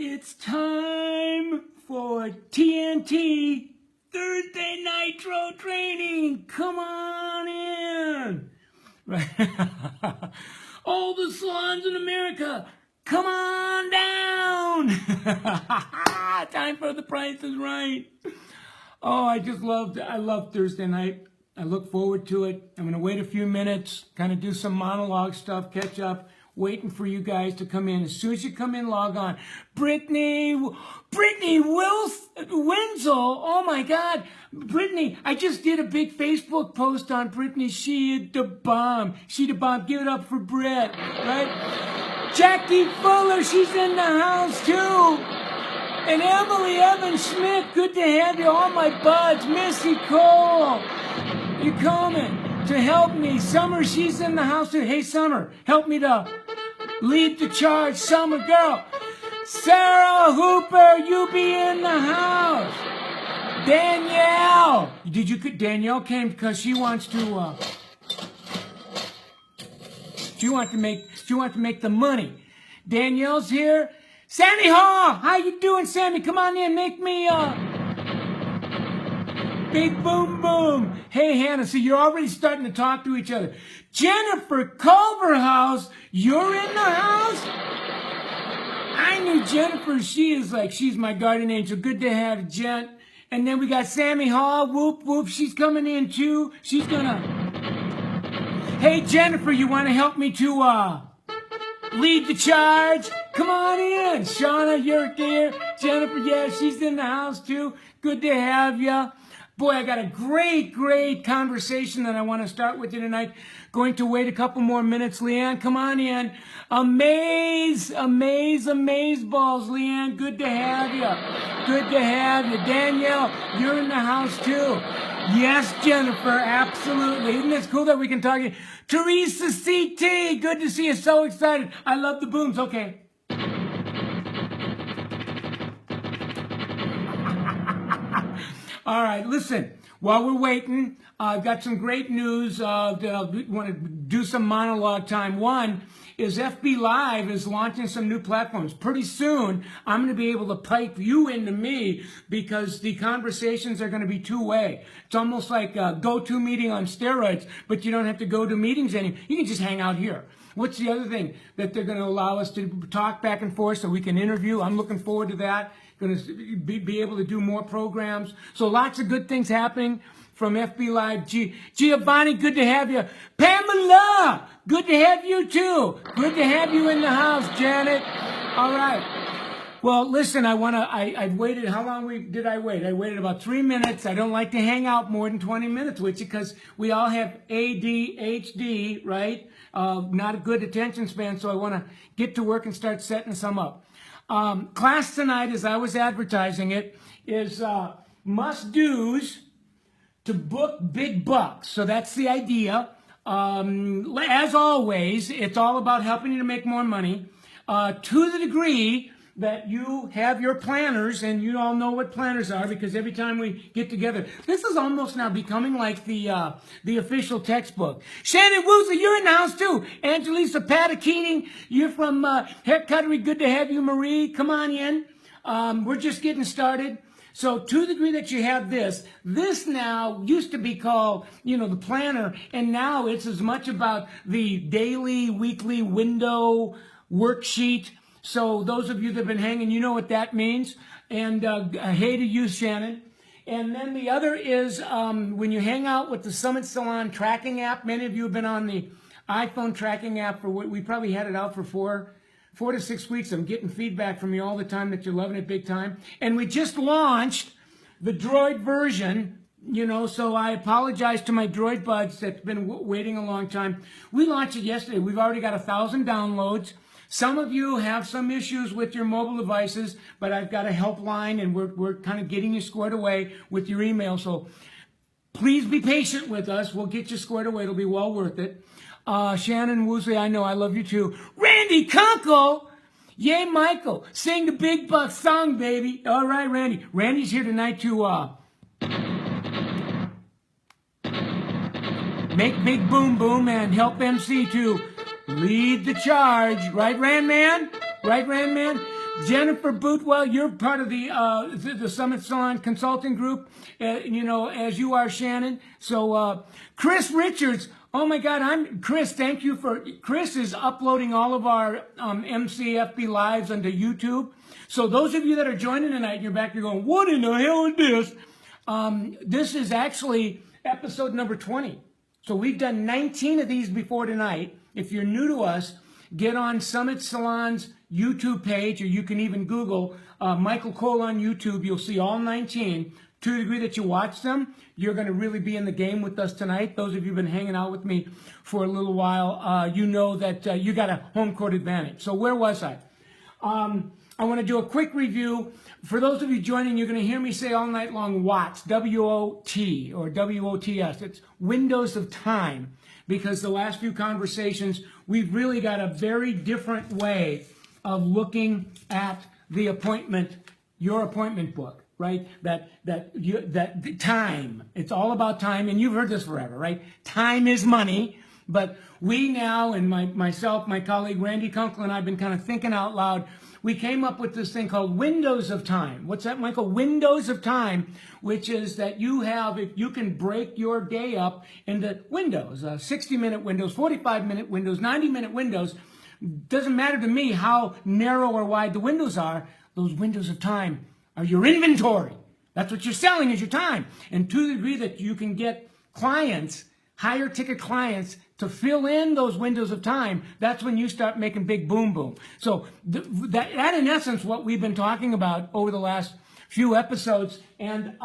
It's time for TNT Thursday Nitro Training. Come on in. Right. All the salons in America, come on down. Time for The Price is Right. Oh, I love Thursday night. I look forward to it. I'm going to wait a few minutes, kind of do some monologue stuff, catch up, waiting for you guys to come in. As soon as you come in, log on. Brittany Wenzel. Oh my God. Brittany, I just did a big Facebook post on Brittany. She the bomb. She the bomb. Give it up for Britt, right? Jackie Fuller, she's in the house too. And Emily Evans Schmidt, good to have you. All my buds. Missy Cole, you coming to help me. Summer, she's in the house too. Hey, Summer, help me to lead the charge. Summer, girl. Sarah Hooper, you be in the house. Danielle, Danielle came because she wants to make the money. Danielle's here. Sammy Hall, how you doing, Sammy? Come on in, make me big boom boom. Hey, Hannah, so you're already starting to talk to each other. Jennifer Culverhouse, you're in the house? I knew Jennifer, she's my guardian angel. Good to have Jen. And then we got Sammy Hall, whoop whoop, she's coming in too. She's gonna, hey Jennifer, you wanna help me to lead the charge? Come on in. Shauna, you're here. Jennifer, yeah, she's in the house too. Good to have you. Boy, I got a great conversation that I want to start with you tonight. Going to wait a couple more minutes. Leanne, come on in. Amaze balls, Leanne. Good to have you. Good to have you. Danielle, you're in the house too. Yes, Jennifer, absolutely. Isn't this cool that we can talk to you? Teresa CT, good to see you. So excited. I love the booms. Okay. All right, listen, while we're waiting, I've got some great news that I want to do some monologue time. One is FB Live is launching some new platforms. Pretty soon, I'm going to be able to pipe you into me because the conversations are going to be two-way. It's almost like a go-to meeting on steroids, but you don't have to go to meetings anymore. You can just hang out here. What's the other thing? That they're going to allow us to talk back and forth so we can interview. I'm looking forward to that. Going to be able to do more programs. So lots of good things happening from FB Live. Giovanni, good to have you. Pamela, good to have you too. Good to have you in the house, Janet. All right. Well, listen, I've waited. How long did I wait? I waited about 3 minutes. I don't like to hang out more than 20 minutes with you because we all have ADHD, right? Not a good attention span, so I want to get to work and start setting some up. Class tonight, as I was advertising it, is must-dos to book big bucks. So that's the idea. As always, it's all about helping you to make more money. To the degree that you have your planners, and you all know what planners are because every time we get together, this is almost now becoming like the official textbook. Shannon Woosley, you're in the house too. Angelisa Patakeating, you're from Hair Cuttery. Good to have you, Marie. Come on in. We're just getting started. So to the degree that you have this now used to be called, the planner, and now it's as much about the daily, weekly window worksheet. So those of you that have been hanging, you know what that means. And hey to you, Shannon. And then the other is when you hang out with the Summit Salon tracking app. Many of you have been on the iPhone tracking app for we probably had it out for four to 6 weeks. I'm getting feedback from you all the time that you're loving it big time. And we just launched the Droid version, so I apologize to my Droid buds that's been waiting a long time. We launched it yesterday. We've already got 1,000 downloads. Some of you have some issues with your mobile devices, but I've got a helpline, and we're kind of getting you squared away with your email. So please be patient with us. We'll get you squared away. It'll be well worth it. Shannon Woosley, I know I love you too. Randy Kunkel, yay, Michael, sing the Big Bucks song, baby. All right, Randy. Randy's here tonight to make big boom boom and help MC to lead the charge. Right, Rand Man? Right, Rand Man? Jennifer Bootwell, you're part of the Summit Salon Consulting Group, as you are, Shannon. So Chris Richards, oh my God, Chris. Thank you Chris is uploading all of our MCFB lives onto YouTube. So those of you that are joining tonight, and you're back, you're going, what in the hell is this? This is actually episode number 20. So we've done 19 of these before tonight. If you're new to us, get on Summit Salon's YouTube page, or you can even Google Michael Cole on YouTube. You'll see all 19. To the degree that you watch them, you're going to really be in the game with us tonight. Those of you who've been hanging out with me for a little while, you know that you got a home court advantage. So where was I? I want to do a quick review. For those of you joining, you're going to hear me say all night long WOTS, W-O-T or W-O-T-S. It's windows of time, because the last few conversations, we've really got a very different way of looking at the appointment, your appointment book, right? That time, it's all about time, and you've heard this forever, right? Time is money. But we now, and myself, my colleague Randy Kunkel, and I've been kind of thinking out loud. We came up with this thing called windows of time. What's that, Michael? Windows of time, which is that if you can break your day up into windows, 60-minute windows, 45-minute windows, 90-minute windows. Doesn't matter to me how narrow or wide the windows are. Those windows of time are your inventory. That's what you're selling, is your time. And to the degree that you can get clients, higher ticket clients, to fill in those windows of time, that's when you start making big boom boom. So that in essence what we've been talking about over the last few episodes, and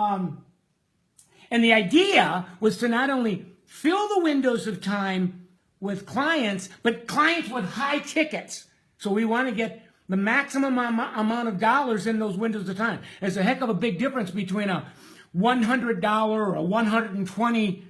the idea was to not only fill the windows of time with clients, but clients with high tickets. So we want to get the maximum amount of dollars in those windows of time. There's a heck of a big difference between a $100 or a $120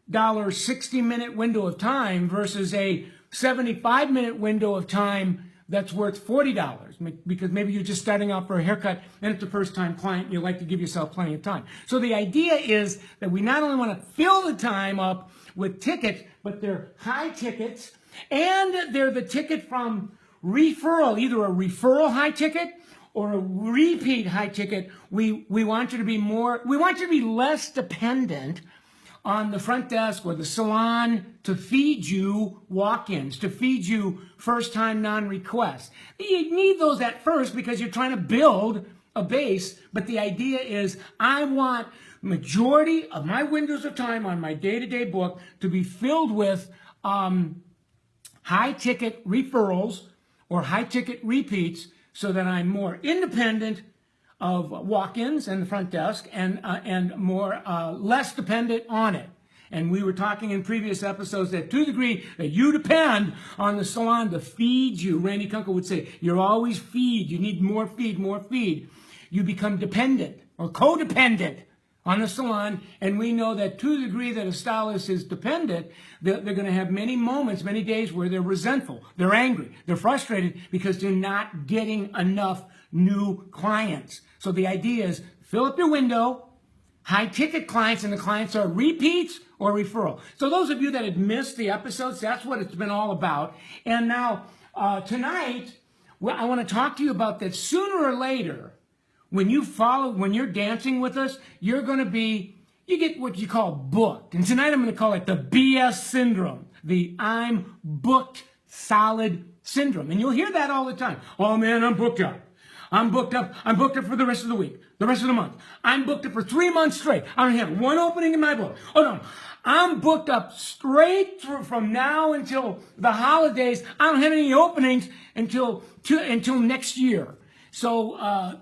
60-minute window of time versus a 75-minute window of time that's worth $40, because maybe you're just starting out for a haircut and it's a first-time client and you like to give yourself plenty of time. So the idea is that we not only want to fill the time up with tickets, but they're high tickets, and they're the ticket from referral, either a referral high ticket or a repeat high ticket. We want you to be less dependent on the front desk or the salon to feed you walk-ins, to feed you first-time non-requests. You need those at first because you're trying to build a base, but the idea is I want majority of my windows of time on my day-to-day book to be filled with high-ticket referrals or high-ticket repeats, so that I'm more independent of walk-ins and the front desk, and more less dependent on it. And we were talking in previous episodes that to the degree that you depend on the salon to feed you, Randy Kunkel would say, you're always feed, you need more feed, more feed. You become dependent or codependent on the salon, and we know that to the degree that a stylist is dependent, they're going to have many moments, many days where they're resentful, they're angry, they're frustrated because they're not getting enough new clients. So the idea is fill up your window, high-ticket clients, and the clients are repeats or referral. So those of you that had missed the episodes, that's what it's been all about. And now tonight, I want to talk to you about that. Sooner or later, when you're dancing with us, you get what you call booked. And tonight I'm going to call it the BS syndrome, the I'm booked solid syndrome. And you'll hear that all the time. Oh man, I'm booked up. I'm booked up for the rest of the week, the rest of the month. I'm booked up for 3 months straight. I don't have one opening in my book. Oh no, I'm booked up straight through from now until the holidays. I don't have any openings until next year. So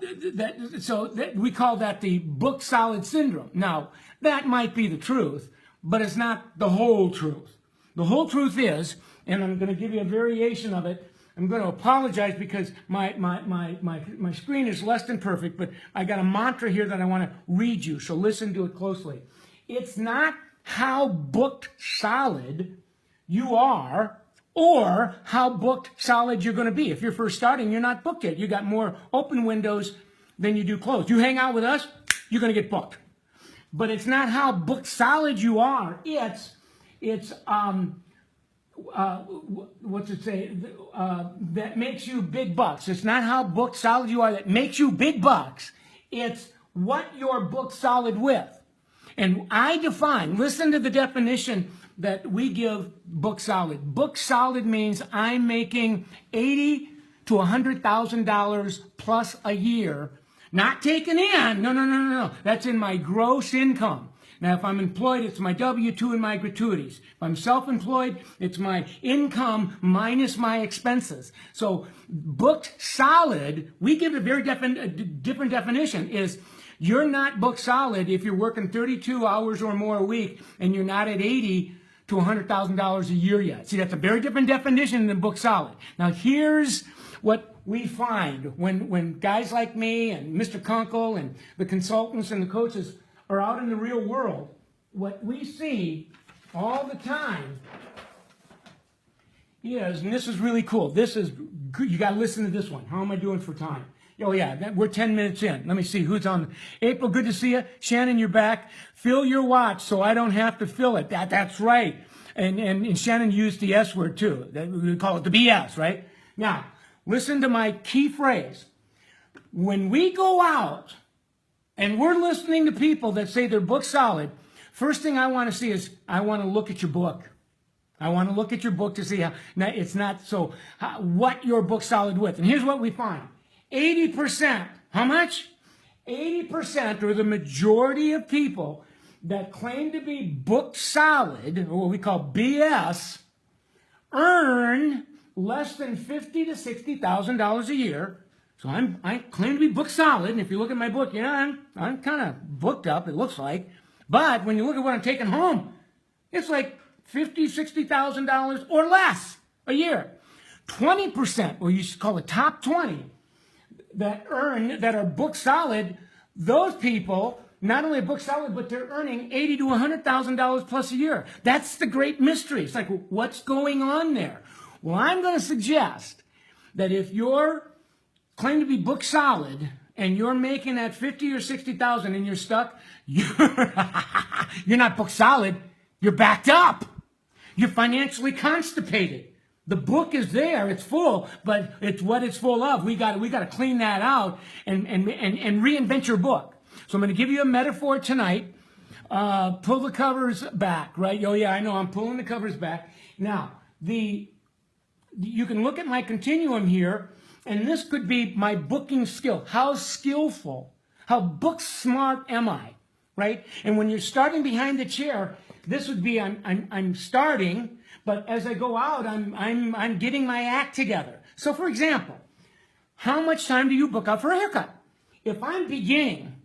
we call that the book solid syndrome. Now, that might be the truth, but it's not the whole truth. The whole truth is, and I'm going to give you a variation of it. I'm going to apologize because my screen is less than perfect, but I got a mantra here that I want to read you, so listen to it closely. It's not how booked solid you are, or how booked solid you're going to be. If you're first starting, you're not booked yet. You got more open windows than you do closed. You hang out with us, you're going to get booked. But it's not how booked solid you are. It's what's it say? That makes you big bucks. It's not how book solid you are that makes you big bucks. It's what you're book solid with. And I define, listen to the definition that we give book solid. Book solid means I'm making $80,000 to $100,000 plus a year, not taken in. No. That's in my gross income. Now, if I'm employed, it's my W-2 and my gratuities. If I'm self-employed, it's my income minus my expenses. So booked solid, we give a very different definition, is you're not booked solid if you're working 32 hours or more a week and you're not at $80,000 to $100,000 a year yet. See, that's a very different definition than booked solid. Now, here's what we find when guys like me and Mr. Kunkel and the consultants and the coaches are out in the real world. What we see all the time is, and this is really cool. This is, you got to listen to this one. How am I doing for time? Oh, yeah, we're 10 minutes in. Let me see who's on. April, good to see you. Shannon, you're back. Fill your watch so I don't have to fill it. That's right. And Shannon used the S word, too. We call it the BS, right? Now, listen to my key phrase. When we go out and we're listening to people that say they're book solid, first thing I want to see is I want to look at your book. I want to look at your book to see how, now it's not so, what you're book solid with. And here's what we find. 80%, how much? 80%, or the majority of people that claim to be book solid, or what we call BS, earn less than $50,000 to $60,000 a year. So I claim to be book solid, and if you look at my book, yeah, I'm kind of booked up, it looks like. But when you look at what I'm taking home, it's like $50,000, $60,000 or less a year. 20%, or you should call it top 20, that are book solid, those people not only are book solid, but they're earning $80,000 to $100,000 plus a year. That's the great mystery. It's like, what's going on there? Well, I'm going to suggest that if you're claim to be book solid and you're making that 50 or 60,000 and you're stuck, you're not book solid. You're backed up. You're financially constipated. The book is there, it's full, but it's what it's full of. We got to clean that out and reinvent your book. So I'm going to give you a metaphor tonight. Pull the covers back, right? Oh yeah, I know, I'm pulling the covers back. Now, you can look at my continuum here, and this could be my booking skill. How skillful, how book smart am I, right? And when you're starting behind the chair, this would be I'm starting, but as I go out, I'm getting my act together. So for example, how much time do you book out for a haircut? If I'm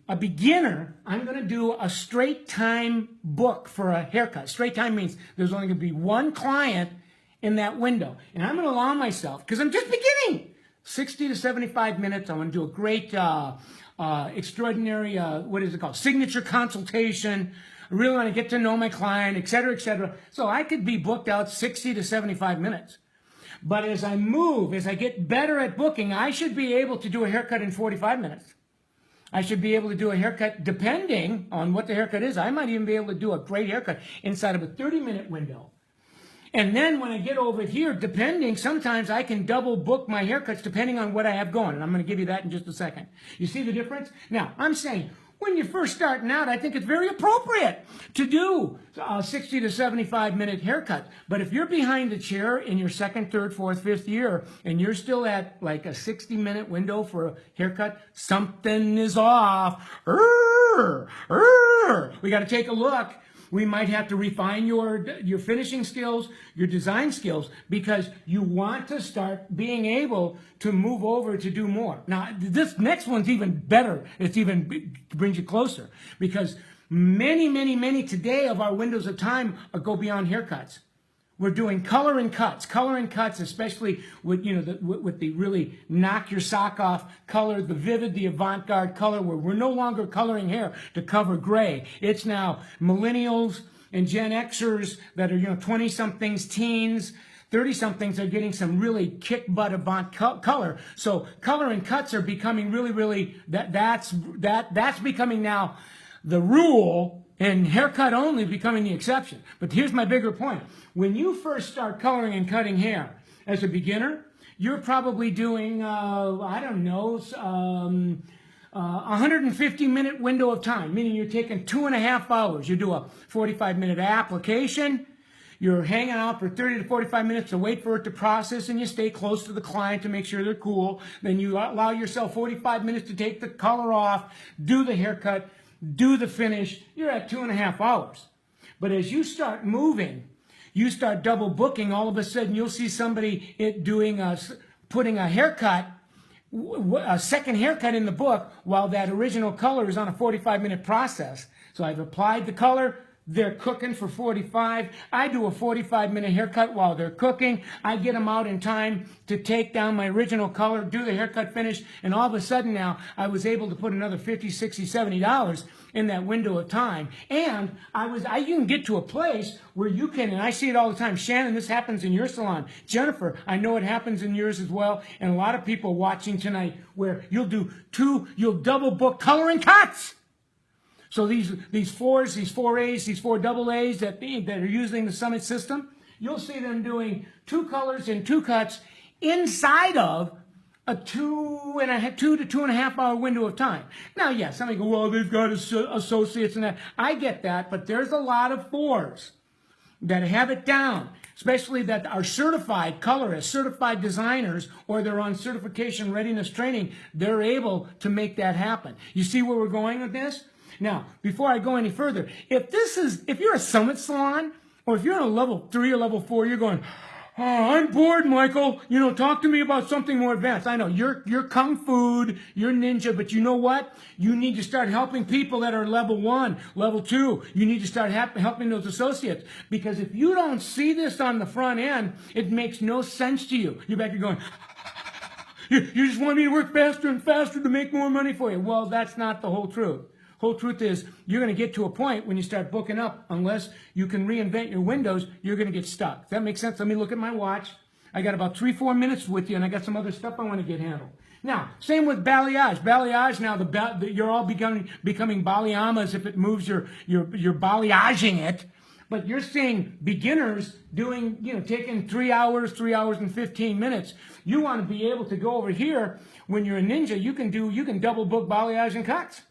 a beginner, I'm going to do a straight time book for a haircut. Straight time means there's only going to be one client in that window. And I'm going to allow myself, because I'm just beginning, 60 to 75 minutes. I'm going to do a great, extraordinary, what is it called? Signature consultation. I really want to get to know my client, et cetera, et cetera. So I could be booked out 60 to 75 minutes. But as I move, as I get better at booking, I should be able to do a haircut in 45 minutes. I should be able to do a haircut depending on what the haircut is. I might even be able to do a great haircut inside of a 30-minute window. And then when I get over here, depending, sometimes I can double book my haircuts depending on what I have going. And I'm going to give you that in just a second. You see the difference? Now, I'm saying, when you're first starting out, I think it's very appropriate to do a 60 to 75 minute haircut. But if you're behind the chair in your second, third, fourth, fifth year, and you're still at like a 60-minute window for a haircut, something is off. We got to take a look. We might have to refine your finishing skills, your design skills, because you want to start being able to move over to do more. Now, this next one's even better. It's even brings you closer, because many today of our windows of time go beyond haircuts. We're doing color and cuts, especially with, with the really knock your sock off color, the vivid, the avant-garde color, where we're no longer coloring hair to cover gray. It's now millennials and Gen Xers that are, 20-somethings, teens, 30-somethings are getting some really kick-butt avant color. So color and cuts are becoming really, that's becoming now the rule and haircut only becoming the exception. But here's my bigger point. When you first start coloring and cutting hair as a beginner, you're probably doing, I don't know, 150-minute window of time, meaning you're taking 2.5 hours. You do a 45-minute application. You're hanging out for 30 to 45 minutes to wait for it to process, and you stay close to the client to make sure they're cool. Then you allow yourself 45 minutes to take the color off, do the haircut, do the finish. You're at 2.5 hours. But as you start moving, you start double booking, all of a sudden you'll see somebody putting a haircut, a second haircut in the book while that original color is on a 45-minute process. So I've applied the color. They're cooking for 45. I do a 45-minute haircut while they're cooking. I get them out in time to take down my original color, do the haircut finish, and all of a sudden now I was able to put another $50, $60, $70 in that window of time. And you can get to a place where you can, and I see it all the time. Shannon, this happens in your salon. Jennifer, I know it happens in yours as well. And a lot of people watching tonight where you'll double book color and cuts. So these fours, these 4As, these 4 double A's that are using the Summit system, you'll see them doing 2 colors and 2 cuts inside of a 2 to 2.5 hour window of time. Now, yes, somebody go, well, they've got associates and that. I get that, but there's a lot of 4s that have it down, especially that are certified colorists, certified designers, or they're on certification readiness training. They're able to make that happen. You see where we're going with this? Now, before I go any further, if you're a Summit salon, or if you're in a level 3 or level 4, you're going, oh, I'm bored, Michael. Talk to me about something more advanced. I know you're kung fu, you're ninja, but you know what? You need to start helping people that are level 1, level 2. You need to start helping those associates, because if you don't see this on the front end, it makes no sense to you. You're back here going, you just want me to work faster and faster to make more money for you. Well, that's not the whole truth. Whole truth is, you're going to get to a point when you start booking up, unless you can reinvent your windows, you're going to get stuck. Does that make sense? Let me look at my watch. I got about 3-4 minutes with you, and I got some other stuff I want to get handled. Now, same with balayage. Balayage, now you're all becoming balayamas if it moves you're balayaging it. But you're seeing beginners doing, taking 3 hours and 15 minutes. You want to be able to go over here. When you're a ninja, you can double book balayage and cuts.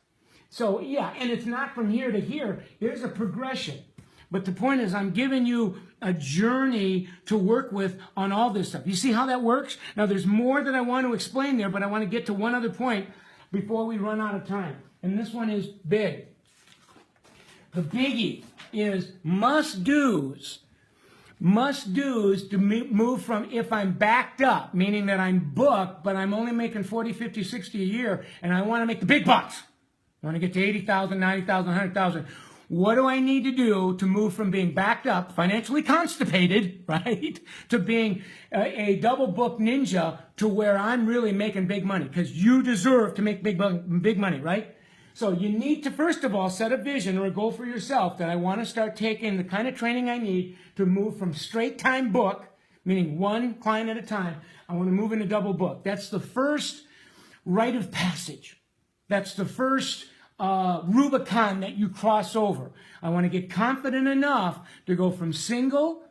So, yeah, and it's not from here to here. There's a progression. But the point is, I'm giving you a journey to work with on all this stuff. You see how that works? Now, there's more that I want to explain there, but I want to get to one other point before we run out of time. And this one is big. The biggie is must-dos. Must-dos to move from, if I'm backed up, meaning that I'm booked, but I'm only making 40, 50, 60 a year, and I want to make the big bucks. I want to get to 80,000, 90,000, 100,000. What do I need to do to move from being backed up, financially constipated, right, to being a double book ninja to where I'm really making big money? Because you deserve to make big money, right? So you need to, first of all, set a vision or a goal for yourself that I want to start taking the kind of training I need to move from straight time book, meaning one client at a time. I want to move into double book. That's the first rite of passage. That's the first Rubicon that you cross over. I want to get confident enough to go from single,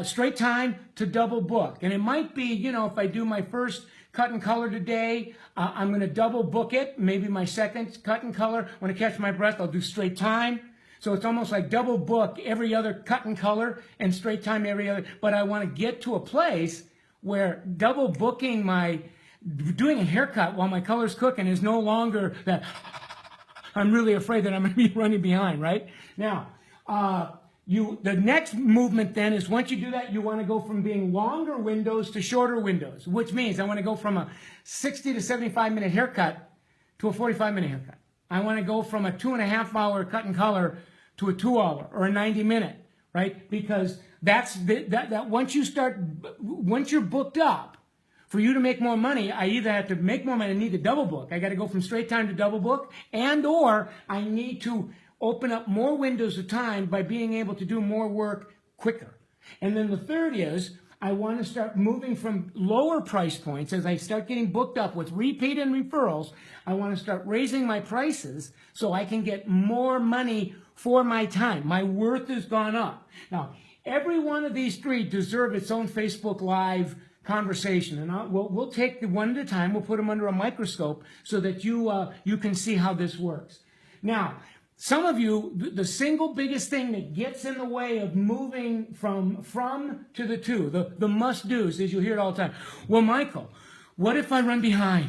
straight time to double book. And it might be, if I do my first cut and color today, I'm going to double book it. Maybe my second cut and color, when I catch my breath, I'll do straight time. So it's almost like double book every other cut and color and straight time every other. But I want to get to a place where double booking doing a haircut while my color's cooking is no longer that I'm really afraid that I'm going to be running behind, right? Now, the next movement then is, once you do that, you want to go from being longer windows to shorter windows, which means I want to go from a 60 to 75 minute haircut to a 45-minute haircut. I want to go from a 2.5 hour cut and color to a 2 hour or a 90-minute, right? Because once you're booked up, for you to make more money, I either have to make more money, I need to double book. I got to go from straight time to double book, or I need to open up more windows of time by being able to do more work quicker. And then the third is, I want to start moving from lower price points. As I start getting booked up with repeat and referrals, I want to start raising my prices so I can get more money for my time. My worth has gone up. Now, every one of these three deserve its own Facebook Live conversation, and we'll take them one at a time. We'll put them under a microscope so that you can see how this works. Now, some of you, the single biggest thing that gets in the way of moving from to the to, the must-dos, as you hear it all the time. Well, Michael, what if I run behind?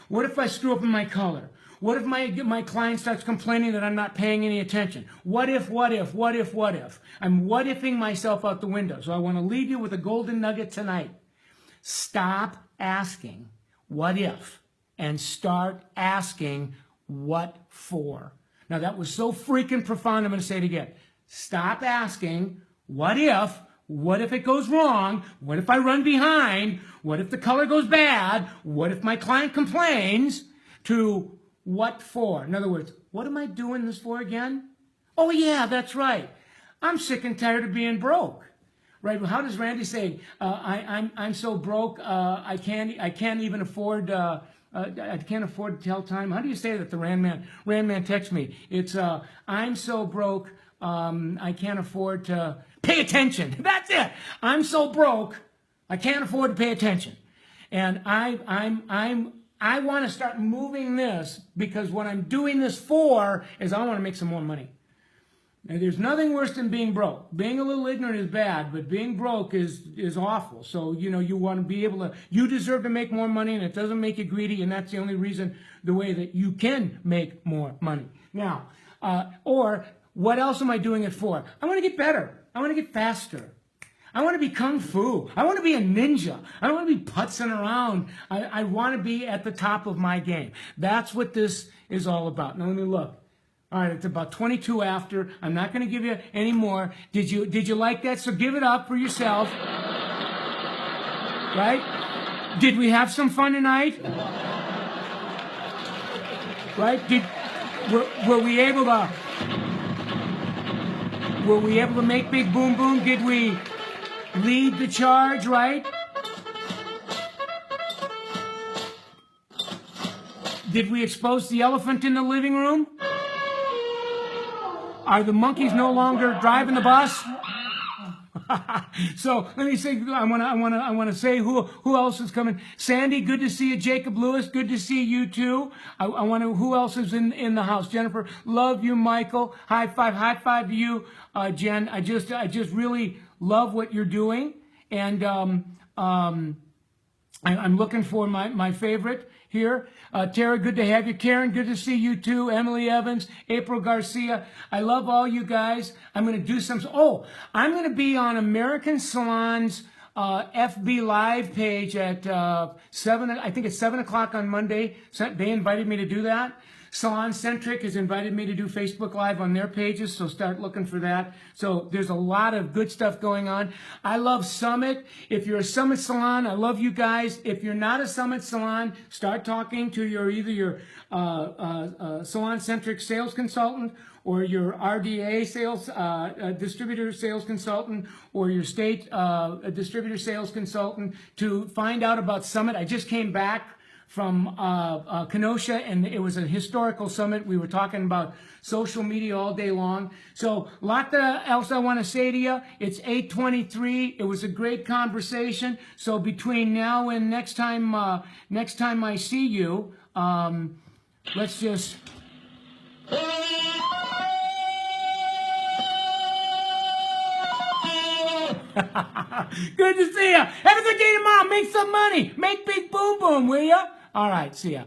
What if I screw up in my color? What if my client starts complaining that I'm not paying any attention? What if? I'm what-ifing myself out the window. So I want to leave you with a golden nugget tonight. Stop asking what if and start asking what for. Now that was so freaking profound, I'm going to say it again. Stop asking what if it goes wrong? What if I run behind? What if the color goes bad? What if my client complains? To what for? In other words, what am I doing this for again? Oh yeah, that's right. I'm sick and tired of being broke. Right? How does Randy say? I'm so broke. I can't even afford. I can't afford to tell time. How do you say that? The Rand man texts me. It's I'm so broke. I can't afford to pay attention. That's it. I'm so broke. I can't afford to pay attention. And I want to start moving this because what I'm doing this for is I want to make some more money. And there's nothing worse than being broke. Being a little ignorant is bad, but being broke is awful. So, you want to be able to, you deserve to make more money, and it doesn't make you greedy, and that's the only reason, the way that you can make more money. Now, or what else am I doing it for? I want to get better. I want to get faster. I want to be kung fu. I want to be a ninja. I don't want to be putzing around. I want to be at the top of my game. That's what this is all about. Now let me look. All right, it's about 22 after. I'm not going to give you any more. Did you like that? So give it up for yourself. Right? Did we have some fun tonight? Right? Were we able to make big boom boom? Did we lead the charge, right? Did we expose the elephant in the living room? Are the monkeys no longer driving the bus? So let me say, I want to say who else is coming. Sandy, good to see you. Jacob Lewis, good to see you too. I want to, who else is in the house? Jennifer, love you. Michael, high five to you. Jen, I just really love what you're doing, and I'm looking for my favorite here. Tara, good to have you. Karen, good to see you too. Emily Evans, April Garcia. I love all you guys. I'm going to do some. Oh, I'm going to be on American Salon's FB Live page at 7. I think it's 7 o'clock on Monday. They invited me to do that. Salon Centric has invited me to do Facebook Live on their pages, so start looking for that. So there's a lot of good stuff going on. I love Summit. If you're a Summit Salon, I love you guys. If you're not a Summit Salon, start talking to either your Salon Centric sales consultant or your RDA sales distributor sales consultant or your state distributor sales consultant to find out about Summit. I just came back from Kenosha, and it was a historical summit. We were talking about social media all day long. So, lot else I want to say to you. It's 8:23. It was a great conversation. So between now and next time I see you, let's just. Good to see you. Have a good day tomorrow. Make some money. Make big boom boom, will ya? All right, see ya.